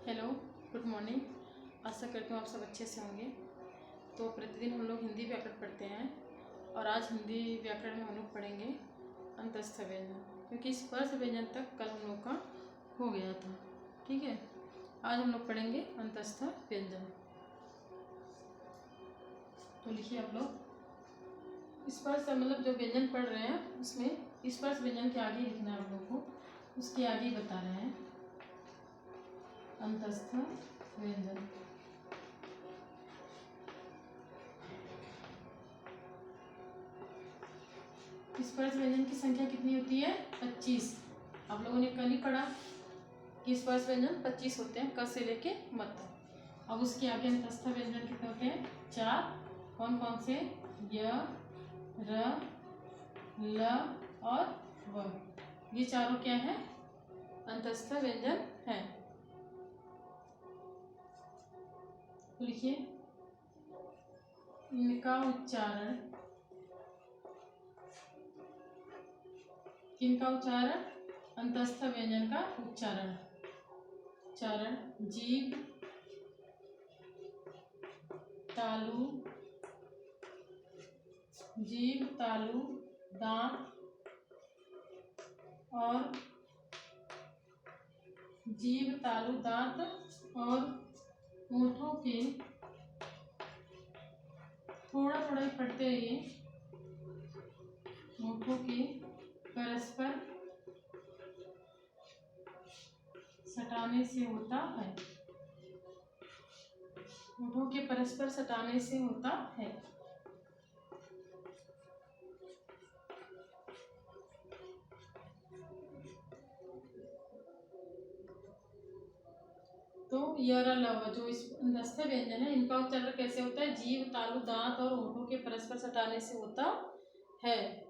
Hello, good morning. आशा करती हूँ आप सब अच्छे से होंगे। तो प्रतिदिन हम लोग हिंदी व्याकरण पढ़ते हैं और आज हिंदी व्याकरण में हम लोग पढ़ेंगे अंतस्थ व्यंजन, क्योंकि स्पर्श व्यंजन तक कल हम लोग का हो गया था। ठीक है, आज हम लोग पढ़ेंगे अंतस्थ व्यंजन। तो लिखिए आप लोग, स्पर्श मतलब जो व्यंजन पढ़ रहे हैं उसमें स्पर्श व्यंजन के आगे लिखना है आप लोग को, उसके आगे बता रहे हैं अंतस्थ व्यंजन। स्पर्श व्यंजन की संख्या कितनी होती है? 25। आप लोगों ने कल ही पढ़ा कि स्पर्श व्यंजन 25 होते हैं, क से लेके मत तक। अब उसके आगे अंतस्थ व्यंजन कितने होते हैं? 4। कौन कौन से? य, र, ल और व। ये चारों क्या है? अंतस्थ व्यंजन है। तो लिखिए, इनका उच्चारण, किनका उच्चारण? अंतस्थ व्यंजन का उच्चारण। जीभ, तालु, दांत और जीभ, तालु, दांत और होठों के, थोड़ा थोड़ा ही पढ़ते रहिए, होठों के परस्पर सटाने से होता है। होठों के परस्पर सटाने से होता है। तो य, र, ल, व जो इस अंतस्थ व्यंजन है, इनका उच्चारण कैसे होता है? जीभ, तालु, दांत और होठों के परस्पर सटाने से होता है।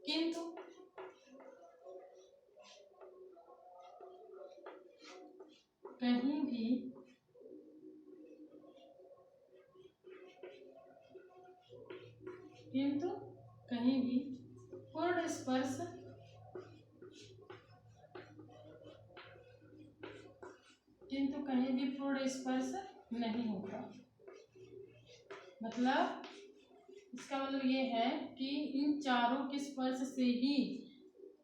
किंतु कहीं भी पूर्ण स्पर्श नहीं होता। मतलब इसका मतलब ये है कि इन चारों के स्पर्श से ही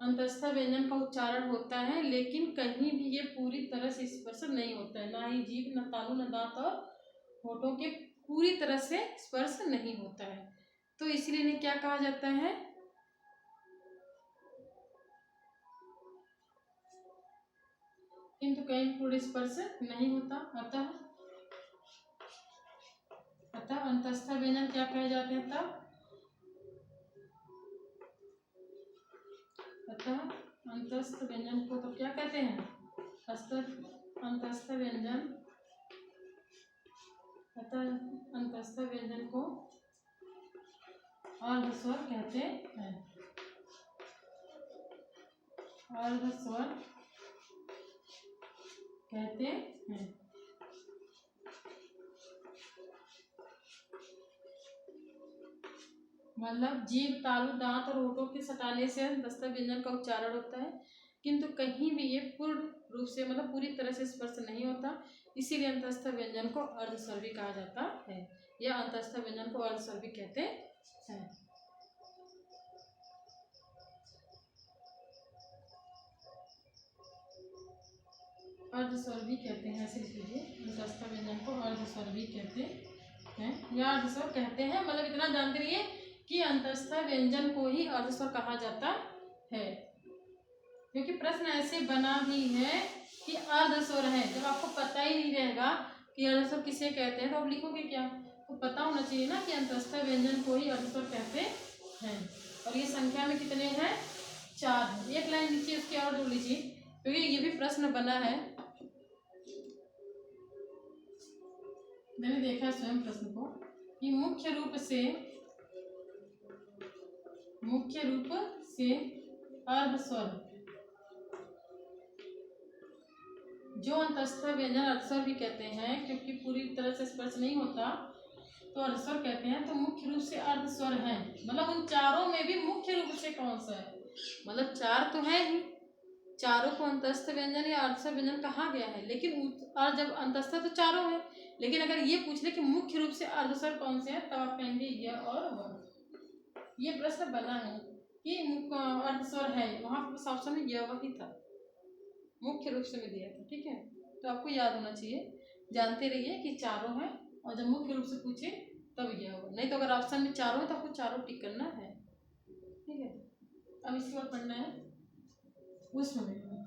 अंतस्थ व्यंजन का उच्चारण होता है, लेकिन कहीं भी ये पूरी तरह से स्पर्श नहीं होता है। ना ही जीभ, न तालु, न दांत और होठों के पूरी तरह से स्पर्श नहीं होता है। तो इसलिए इन्हें क्या कहा जाता है? किंतु कहीं पूर्ण स्पर्श नहीं होता। अतः अंतस्थ व्यंजन क्या कहे जाते हैं तब? अतः अंतस्थ व्यंजन को तो क्या कहते हैं? अंतस्थ व्यंजन, अतः अंतस्थ व्यंजन को अर्धस्वर कहते हैं। अर्धस्वर कहते हैं। मतलब जीभ, तालु, दांत और होठों के सटाने से अंतस्थ व्यंजन का उच्चारण होता है, किंतु कहीं भी ये पूर्ण रूप से मतलब पूरी तरह से स्पर्श नहीं होता। इसीलिए अंतस्थ व्यंजन को अर्धस्वर भी कहा जाता है, या अंतस्थ व्यंजन को अर्धस्वर भी कहते हैं। अर्धस्वर भी कहते हैं, ऐसे लिख लीजिए, अंतस्थ व्यंजन को अर्धस्वर भी कहते हैं या अर्धस्वर कहते हैं। मतलब इतना जानते रहिए कि अंतस्थ व्यंजन को ही अर्धस्वर कहा जाता है, क्योंकि प्रश्न ऐसे बना भी है कि अर्धस्वर है। जब आपको पता ही नहीं रहेगा कि अर्धस्वर किसे कहते हैं तो आप लिखोगे क्या? तो पता होना चाहिए ना कि अंतस्थ व्यंजन को ही अर्धस्वर कहते हैं। और ये संख्या में कितने हैं? 4 है। एक लाइन नीचे उसके और जोड़ लीजिए, क्योंकि ये भी प्रश्न बना है, मैंने देखा स्वयं प्रश्न को, कि मुख्य रूप से अर्धस्वर, जो अंतस्थ व्यंजन अर्धस्वर भी कहते हैं, क्योंकि पूरी तरह से स्पर्श नहीं होता तो अर्धस्वर कहते हैं। तो मुख्य रूप से अर्धस्वर है, मतलब उन चारों में भी मुख्य रूप से कौन सा है? मतलब 4 तो है ही, चारों को अंतस्थ व्यंजन या अर्थस्थ व्यंजन कहा गया है, लेकिन और जब अंतस्थ तो चारों है, लेकिन अगर ये पूछ ले कि मुख्य रूप से अर्धस्वर कौन से हैं, तब आप कहेंगे य और व। ये प्रश्न बना है कि अर्धस्वर है, वहां पर ऑप्शन में य वही था, मुख्य रूप से में दिया था। ठीक है, तो आपको याद होना चाहिए, जानते रहिए कि चारों हैं, और जब मुख्य रूप से पूछे तब यह होगा, नहीं तो अगर ऑप्शन में चारों है तो आपको चारों टिक करना है। ठीक है, अब इसके बाद पढ़ना है उष्म व्यंजन।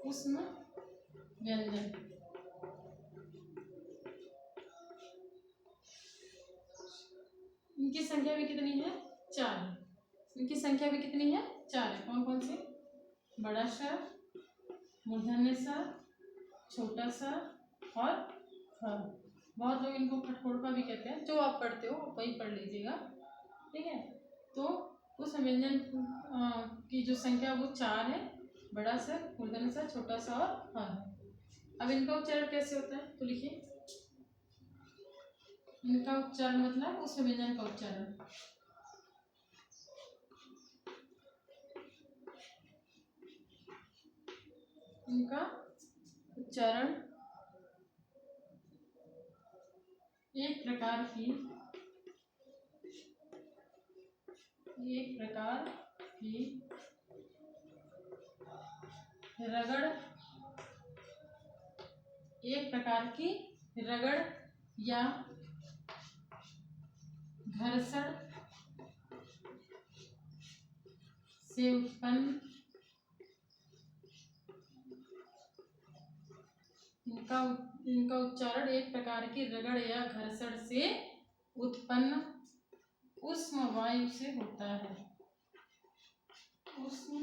उष्म व्यंजन इनकी संख्या भी कितनी है? 4 है। इनकी संख्या भी कितनी है? 4 है। कौन कौन से? बड़ा सा, मूर्धन्य सा, छोटा सा और हाँ। बहुत लोग इनको खटखोड़का भी कहते हैं, जो आप पढ़ते हो वही पढ़ लीजिएगा। ठीक है, तो उस व्यंजन की जो संख्या वो 4 है, बड़ा सा, मूर्धन्य सा, छोटा सा और हाँ है। अब इनका उच्चारण कैसे होता है तो लिखिए, इनका उच्चारण मतलब उस व्यंजन का उच्चारण। इनका उच्चारण एक प्रकार की रगड़ या घर्षण से उत्पन्न इनका उच्चारण एक प्रकार की रगड़ या घर्षण से उत्पन्न उष्म वायु से होता है। उष्म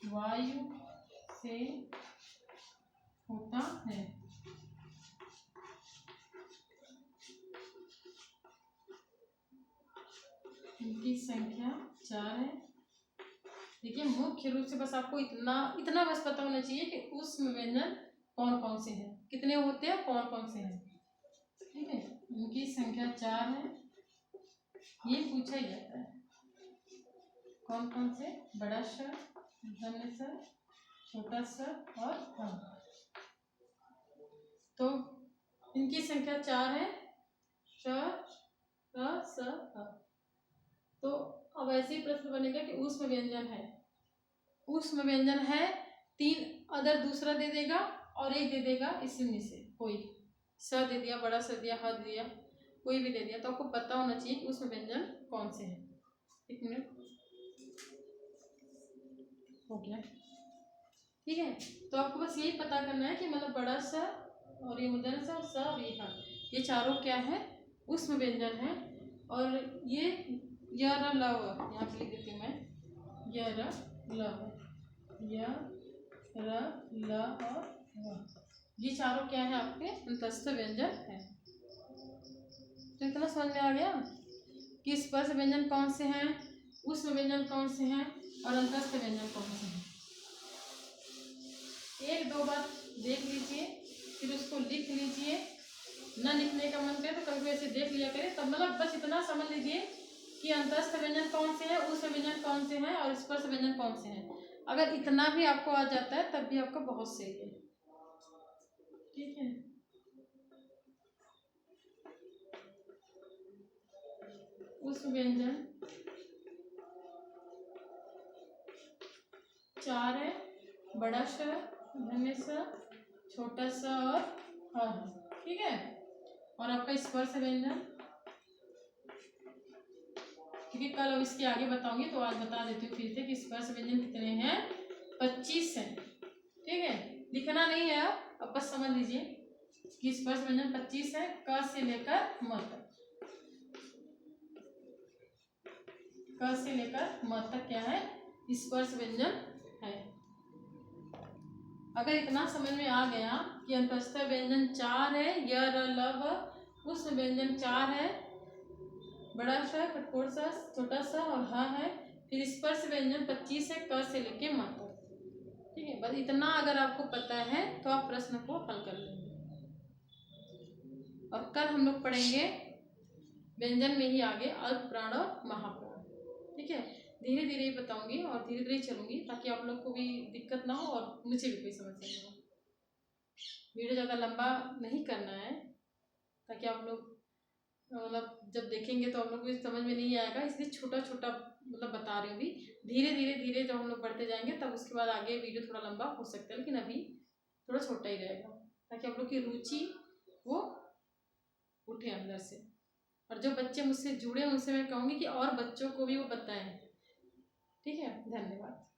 वायु से होता है। इनकी संख्या 4 है। देखिए, मुख्य रूप से बस आपको इतना बस पता होना चाहिए कि उष्म व्यंजन कौन कौन से हैं, कितने होते हैं, कौन कौन से हैं। ठीक है, इनकी संख्या 4 है, ये पूछा ही जाता है। कौन कौन से? बड़ा सा, मध्यम सा, छोटा सा और हाँ। तो इनकी संख्या 4 है, तो अब ऐसे ही प्रश्न बनेगा कि उष्म व्यंजन है। उष्म व्यंजन है, 3 अदर दूसरा दे देगा और एक दे देगा इसमें से कोई, स दे दिया, बड़ा सा दिया, ह दिया, कोई भी दे दिया, तो आपको पता होना चाहिए कि उष्म व्यंजन कौन से हैं। 1 मिनट हो गया। ठीक है, तो आपको बस यही पता करना है कि मतलब बड़ा सा और ये मध्यम सा और स और ये ह, ये चारों क्या है? उष्म व्यंजन है। और ये य र ल व, यहाँ पे लिख देती हूँ मैं, य र ल व, य र ल और व, ये चारों क्या है? आपके अंतस्थ व्यंजन है। तो इतना समझ में आ गया कि स्पर्श व्यंजन कौन से हैं, उष्म व्यंजन कौन से हैं और अंतस्थ व्यंजन कौन से हैं। 1-2 बार देख लीजिए, फिर उसको लिख लीजिए। न लिखने का मन करे तो कभी ऐसे देख लिया करें, तब मतलब बस इतना समझ लीजिए कि अंतस्थ व्यंजन कौन से हैं, उष्म व्यंजन कौन से हैं और स्पर्श व्यंजन कौन से हैं। अगर इतना भी आपको आ जाता है तब भी आपका बहुत सही है। ठीक है, उष्म व्यंजन 4 है, बड़ा सा, मध्यम सा, छोटा सा और हाँ। ठीक है, और आपका स्पर्श व्यंजन, क्योंकि कल अब इसके आगे बताऊंगी तो आज बता देती हूँ फिर से कि स्पर्श व्यंजन कितने हैं, 25 हैं। ठीक है, लिखना नहीं है, अब बस समझ लीजिए कि स्पर्श व्यंजन 25 है, क से लेकर म तक। क से लेकर म तक क्या है? स्पर्श व्यंजन है। अगर इतना समझ में आ गया कि अंतस्थ व्यंजन 4 है, य र ल व, उष्म व्यंजन 4 है, बड़ा सा, खटखोर सा, छोटा सा और ह है, फिर स्पर्श व्यंजन 25 है, क से लेके म तक। ठीक है, बस इतना अगर आपको पता है तो आप प्रश्न को हल कर लेंगे। और कल हम लोग पढ़ेंगे व्यंजन में ही आगे अल्प प्राण और महाप्राण। ठीक है, धीरे धीरे बताऊंगी और धीरे धीरे चलूंगी ताकि आप लोग को भी दिक्कत ना हो और मुझे भी कोई समस्या ना हो। वीडियो ज़्यादा लंबा नहीं करना है ताकि आप लोग मतलब जब देखेंगे तो आप लोग को समझ में नहीं आएगा, इसलिए छोटा छोटा मतलब बता रही हूँ। भी धीरे धीरे धीरे जब हम लोग बढ़ते जाएंगे तब उसके बाद आगे वीडियो थोड़ा लंबा हो सकता है, लेकिन अभी थोड़ा छोटा ही रहेगा ताकि आप लोग की रुचि वो उठे अंदर से। और जो बच्चे मुझसे जुड़े हैं उनसे मैं कहूँगी कि और बच्चों को भी वो बताएं। ठीक है, धन्यवाद।